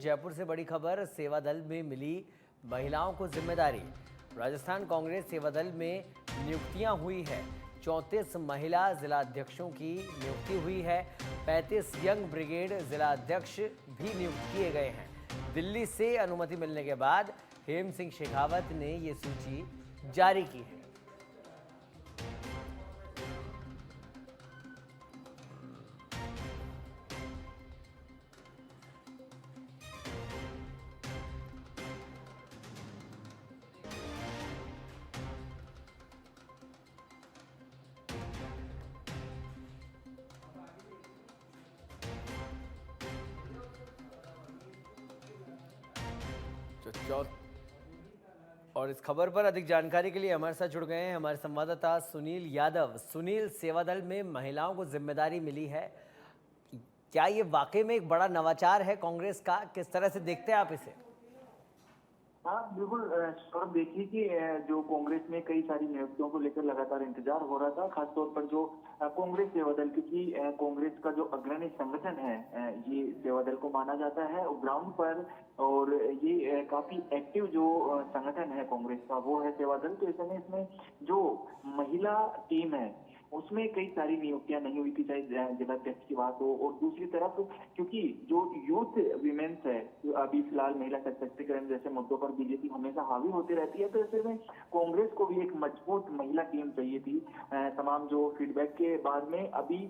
जयपुर से बड़ी खबर, सेवा दल में मिली महिलाओं को जिम्मेदारी। राजस्थान कांग्रेस सेवा दल में नियुक्तियां हुई है। 34 महिला जिलाध्यक्षों की नियुक्ति हुई है। 35 यंग ब्रिगेड जिलाध्यक्ष भी नियुक्त किए गए हैं। दिल्ली से अनुमति मिलने के बाद हेम सिंह शेखावत ने ये सूची जारी की है। और इस खबर पर अधिक जानकारी के लिए हमारे साथ जुड़ गए हैं हमारे संवाददाता सुनील यादव। सुनील, सेवा दल में महिलाओं को जिम्मेदारी मिली है, क्या ये वाकई में एक बड़ा नवाचार है कांग्रेस का? किस तरह से देखते हैं आप इसे? हाँ बिल्कुल सौरभ, देखिए कि जो कांग्रेस में कई सारी नियुक्तियों को लेकर लगातार इंतजार हो रहा था, खासतौर पर जो कांग्रेस सेवा दल, क्योंकि कांग्रेस का जो अग्रणी संगठन है ये सेवा दल को माना जाता है ग्राउंड पर, और ये काफी एक्टिव जो संगठन है कांग्रेस का वो है सेवा दल। तो ऐसे में इसमें जो महिला टीम है उसमें कई सारी नियुक्तियां नहीं हुई थी, चाहे जिलाध्यक्ष की बात हो, और दूसरी तरफ क्योंकि जो यूथ विमेन्स है, जो अभी फिलहाल महिला सशक्तिकरण जैसे मुद्दों पर बीजेपी हमेशा हावी होती रहती है, तो ऐसे में कांग्रेस को भी एक मजबूत महिला टीम चाहिए थी। तमाम जो फीडबैक के बाद में अभी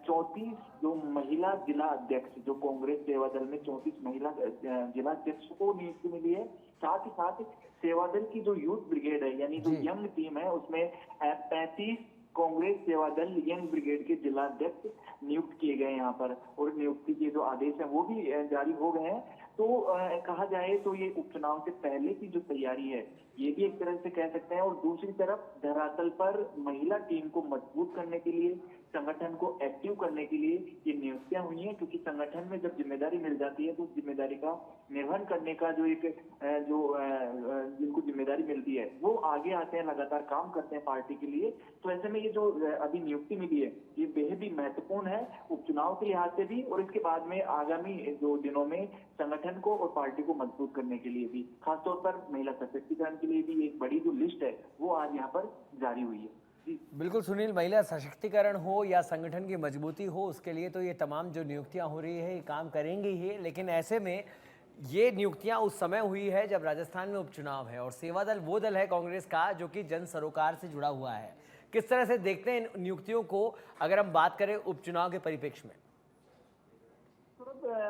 34 जो महिला जिला अध्यक्ष, जो कांग्रेस सेवा दल में 34 महिला जिला अध्यक्ष को नियुक्ति मिली है। साथ ही साथ सेवा दल की जो यूथ ब्रिगेड है, यानी जो यंग टीम है, उसमें 35 कांग्रेस सेवा दल यंग ब्रिगेड के जिलाध्यक्ष नियुक्त किए गए यहाँ पर, और नियुक्ति के जो आदेश है वो भी जारी हो गए हैं। तो कहा जाए तो ये उपचुनाव से पहले की जो तैयारी है ये भी एक तरह से कह सकते हैं, और दूसरी तरफ धरातल पर महिला टीम को मजबूत करने के लिए, संगठन को एक्टिव करने के लिए ये नियुक्तियां हुई हैं, क्योंकि संगठन में जब जिम्मेदारी मिल जाती है तो उस जिम्मेदारी का निर्वहन करने का जो एक जिनको जिम्मेदारी मिलती है वो आगे आते हैं, लगातार काम करते हैं पार्टी के लिए। तो ऐसे में ये जो अभी नियुक्ति मिली है ये बेहद ही महत्वपूर्ण है उपचुनाव के लिहाज से भी, और इसके बाद में आगामी जो दिनों में संगठन को और पार्टी को मजबूत करने के लिए भी, खासतौर पर महिला सशक्तिकरण के लिए भी एक बड़ी जो लिस्ट है वो आज यहाँ पर जारी हुई है। बिल्कुल सुनील, महिला सशक्तिकरण हो या संगठन की मजबूती हो, उसके लिए तो ये तमाम जो नियुक्तियां हो रही है ये काम करेंगी ही, लेकिन ऐसे में ये नियुक्तियां उस समय हुई है जब राजस्थान में उपचुनाव है, और सेवा दल वो दल है कांग्रेस का जो कि जन सरोकार से जुड़ा हुआ है। किस तरह से देखते हैं इन नियुक्तियों को, अगर हम बात करें उपचुनाव के परिप्रेक्ष्य में?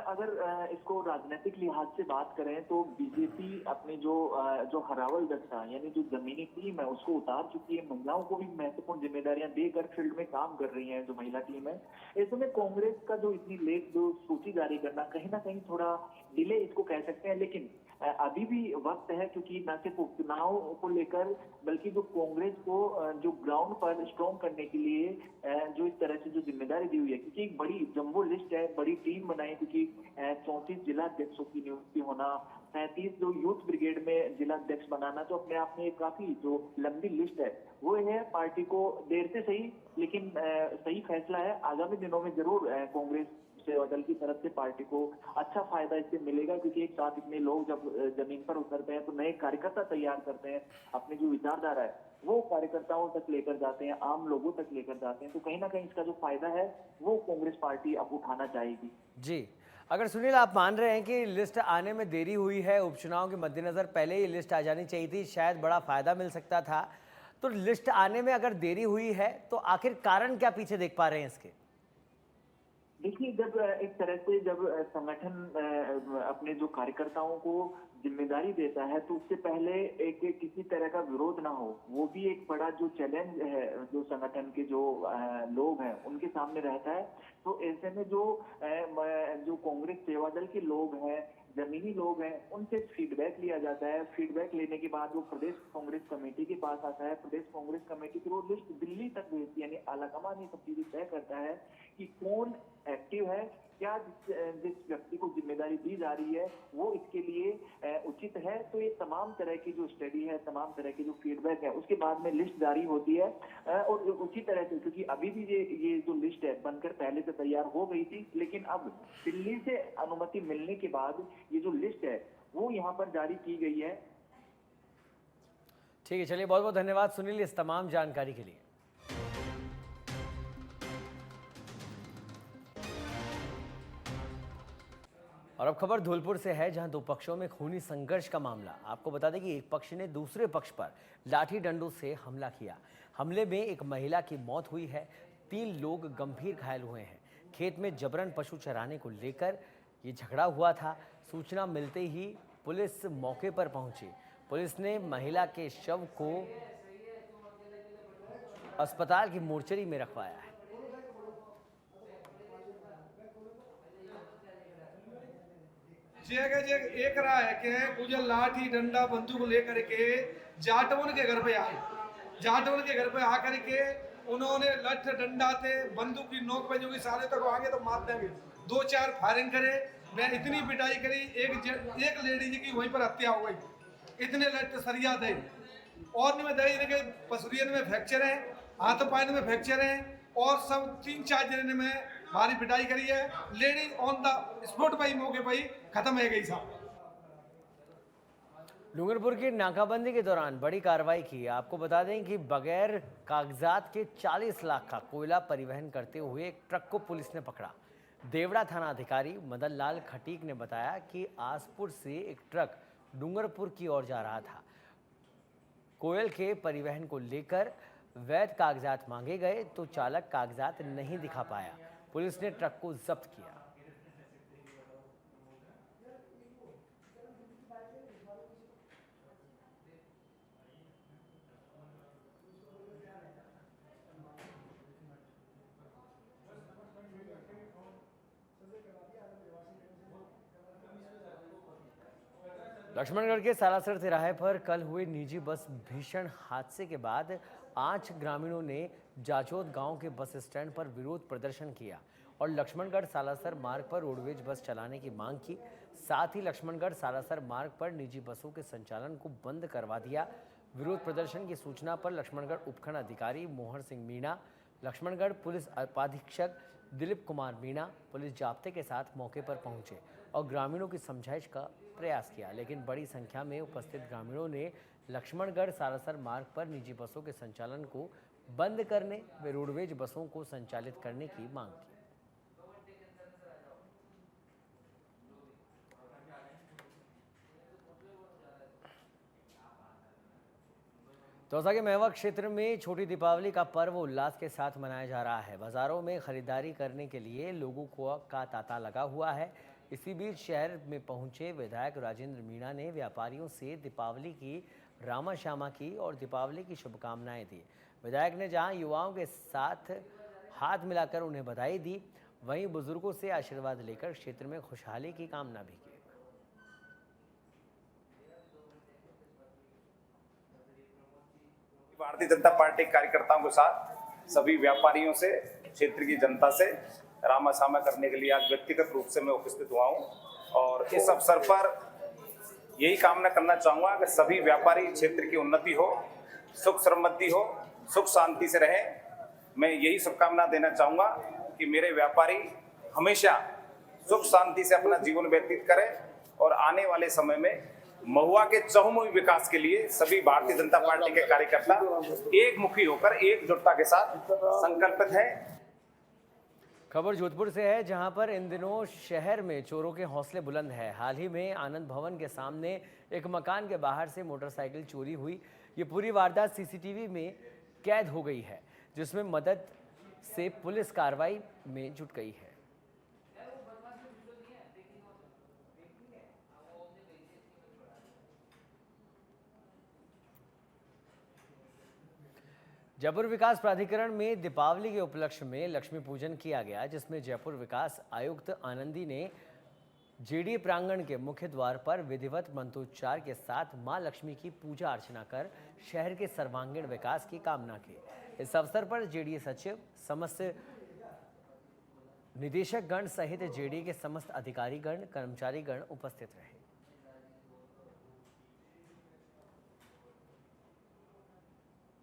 अगर इसको राजनीतिक लिहाज से बात करें तो बीजेपी अपनी जो हरावल दस्ता, यानी जो जमीनी टीम है, उसको उतार चुकी है। महिलाओं को भी महत्वपूर्ण जिम्मेदारियां देकर फील्ड में काम कर रही हैं जो महिला टीम है। ऐसे में कांग्रेस का जो इतनी लेट जो सूची जारी करना, कहीं ना कहीं थोड़ा डिले इसको कह सकते हैं, लेकिन अभी भी वक्त है, क्योंकि न सिर्फ उपचुनाव को लेकर बल्कि जो कांग्रेस को जो ग्राउंड पर स्ट्रॉन्ग करने के लिए जो इस तरह से जो जिम्मेदारी दी हुई है, क्योंकि एक बड़ी जम्बो लिस्ट है, बड़ी टीम बनाई, क्योंकि 34 जिला अध्यक्षों की नियुक्ति होना, 35 जो यूथ ब्रिगेड में जिला अध्यक्ष बनाना, तो अपने आप में एक काफी जो लंबी लिस्ट है वो है। पार्टी को देर से सही लेकिन सही फैसला है। आगामी दिनों में जरूर कांग्रेस सेवा दल की तरफ से पार्टी को अच्छा फायदा इससे मिलेगा, क्योंकि एक साथ इतने लोग जब जमीन पर उतरते हैं तो नए कार्यकर्ता तैयार करते हैं, अपनी जो विचारधारा है वो कार्यकर्ताओं तक लेकर जाते हैं, आम लोगों तक लेकर जाते हैं। तो कहीं ना कहीं इसका जो फायदा है वो कांग्रेस पार्टी अब उठाना चाहेगी। जी, अगर सुनील आप मान रहे हैं कि लिस्ट आने में देरी हुई है, उपचुनाव के मद्देनजर पहले ही लिस्ट आ जानी चाहिए थी, शायद बड़ा फायदा मिल सकता था, तो लिस्ट आने में अगर देरी हुई है तो आखिर कारण क्या पीछे देख पा रहे हैं इसके? देखिए, जब एक तरह से जब संगठन अपने जो कार्यकर्ताओं को जिम्मेदारी देता है तो उससे पहले एक किसी तरह का विरोध ना हो, वो भी एक बड़ा जो चैलेंज है जो संगठन के जो लोग हैं उनके सामने रहता है। तो ऐसे में जो कांग्रेस सेवा दल के लोग हैं, जमीनी लोग हैं, उनसे फीडबैक लिया जाता है। फीडबैक लेने के बाद वो प्रदेश कांग्रेस कमेटी के पास आता है। प्रदेश कांग्रेस कमेटी की वो लिस्ट दिल्ली तक भेजती है, यानी आलाकमान ये सब चीजें तय करता है कि कौन एक्टिव है, क्या जिस व्यक्ति को जिम्मेदारी दी जा रही है वो इसके लिए उचित है। तो ये तमाम तरह की जो स्टडी है, तमाम तरह की जो फीडबैक है, उसके बाद में लिस्ट जारी होती है और उसी तरह से, क्योंकि अभी भी ये जो लिस्ट है बनकर पहले से तैयार हो गई थी, लेकिन अब दिल्ली से अनुमति मिलने के बाद ये जो लिस्ट है वो यहाँ पर जारी की गई है। ठीक है, चलिए बहुत बहुत धन्यवाद सुनील इस तमाम जानकारी के लिए। और अब खबर धौलपुर से है, जहां दो पक्षों में खूनी संघर्ष का मामला। आपको बता दें कि एक पक्ष ने दूसरे पक्ष पर लाठी डंडों से हमला किया। हमले में एक महिला की मौत हुई है, 3 लोग गंभीर घायल हुए हैं। खेत में जबरन पशु चराने को लेकर ये झगड़ा हुआ था। सूचना मिलते ही पुलिस मौके पर पहुंची। पुलिस ने महिला के शव को अस्पताल की मोर्चरी में रखवाया है। एक रहा है कि मुझे लाठी डंडा बंदूक लेकर के जाटवन के घर पे आए। जाटवन के घर पे आकर के उन्होंने लठ डंडा थे, बंदूक की नोक पे जो कि साले तक आगे तो मार देंगे, 2-4 फायरिंग करे। मैं इतनी पिटाई करी, एक लेडीज की वहीं पर हत्या हो गई। इतने लठ सरिया थे और में दही पसुरियन में फ्रैक्चर है, हाथ पाइन में फ्रैक्चर है और सब 3-4 जने में भारी पिटाई करी है। लेडी ऑन द स्पॉट पर ही मौके पर ही खत्म है गई साहब। डूंगरपुर की नाकाबंदी के दौरान बड़ी कार्रवाई की। आपको बता दें कि बगैर कागजात के 40 लाख का कोयला परिवहन करते हुए एक ट्रक को पुलिस ने पकड़ा। देवड़ा थाना अधिकारी मदन लाल खटीक ने बताया कि आसपुर से एक ट्रक डूंगरपुर की ओर जा रहा था। कोयल के परिवहन को लेकर वैध कागजात मांगे गए तो चालक कागजात नहीं दिखा पाया। पुलिस ने ट्रक को जब्त किया। लक्ष्मणगढ़ के सालासर तिराहे पर कल हुए निजी बस भीषण हादसे के बाद 8 ग्रामीणों ने जाचोद गांव के बस स्टैंड पर विरोध प्रदर्शन किया और लक्ष्मणगढ़ सालासर मार्ग पर रोडवेज बस चलाने की मांग की। साथ ही लक्ष्मणगढ़ सालासर मार्ग पर निजी बसों के संचालन को बंद करवा दिया। विरोध प्रदर्शन की सूचना पर लक्ष्मणगढ़ उपखंड अधिकारी मोहन सिंह मीणा, लक्ष्मणगढ़ पुलिस उपाधीक्षक दिलीप कुमार मीणा पुलिस जाब्ते के साथ मौके पर पहुंचे और ग्रामीणों की समझाइश का प्रयास किया, लेकिन बड़ी संख्या में उपस्थित ग्रामीणों ने लक्ष्मणगढ़ सालासर मार्ग पर निजी बसों के संचालन को बंद करने व रोडवेज बसों को संचालित करने की मांग की। दौसा के मेवा क्षेत्र में छोटी दीपावली का पर्व उल्लास के साथ मनाया जा रहा है। बाजारों में खरीदारी करने के लिए लोगों का तांता लगा हुआ है। इसी बीच शहर में पहुंचे विधायक राजेंद्र मीणा ने व्यापारियों से दीपावली की रामा श्यामा की और दीपावली की शुभकामनाएं दी। विधायक ने जहां युवाओं के साथ हाथ मिलाकर उन्हें बधाई दी, वहीं बुजुर्गों से आशीर्वाद लेकर क्षेत्र में खुशहाली की कामना भी की। भारतीय जनता पार्टी कार्यकर्ताओं के साथ सभी व्यापारियों से, क्षेत्र की जनता से रामा सामा करने के लिए आज व्यक्तिगत रूप से मैं उपस्थित हुआ हूं और इस अवसर पर यही कामना करना चाहूंगा कि सभी व्यापारी क्षेत्र की उन्नति हो, सुख समृद्धि हो, सुख शांति से रहे। मैं यही शुभकामना देना चाहूंगा कि मेरे व्यापारी हमेशा सुख शांति से अपना जीवन व्यतीत करें और आने वाले समय में महुआ के चहुमुखी विकास के लिए सभी भारतीय जनता पार्टी के कार्यकर्ता एक मुखी होकर एकजुटता के साथ संकल्पित हैं। खबर जोधपुर से है, जहां पर इन दिनों शहर में चोरों के हौसले बुलंद है। हाल ही में आनंद भवन के सामने एक मकान के बाहर से मोटरसाइकिल चोरी हुई। ये पूरी वारदात सीसीटीवी में कैद हो गई है, जिसमें मदद से पुलिस कार्रवाई में जुट गई है। जयपुर विकास प्राधिकरण में दीपावली के उपलक्ष्य में लक्ष्मी पूजन किया गया, जिसमें जयपुर विकास आयुक्त आनंदी ने जेडी प्रांगण के मुख्य द्वार पर विधिवत मंत्रोच्चार के साथ मां लक्ष्मी की पूजा अर्चना कर शहर के सर्वांगीण विकास की कामना की। इस अवसर पर जेडी सचिव समस्त निदेशक गण सहित जेडी के समस्त अधिकारीगण कर्मचारीगण उपस्थित रहे।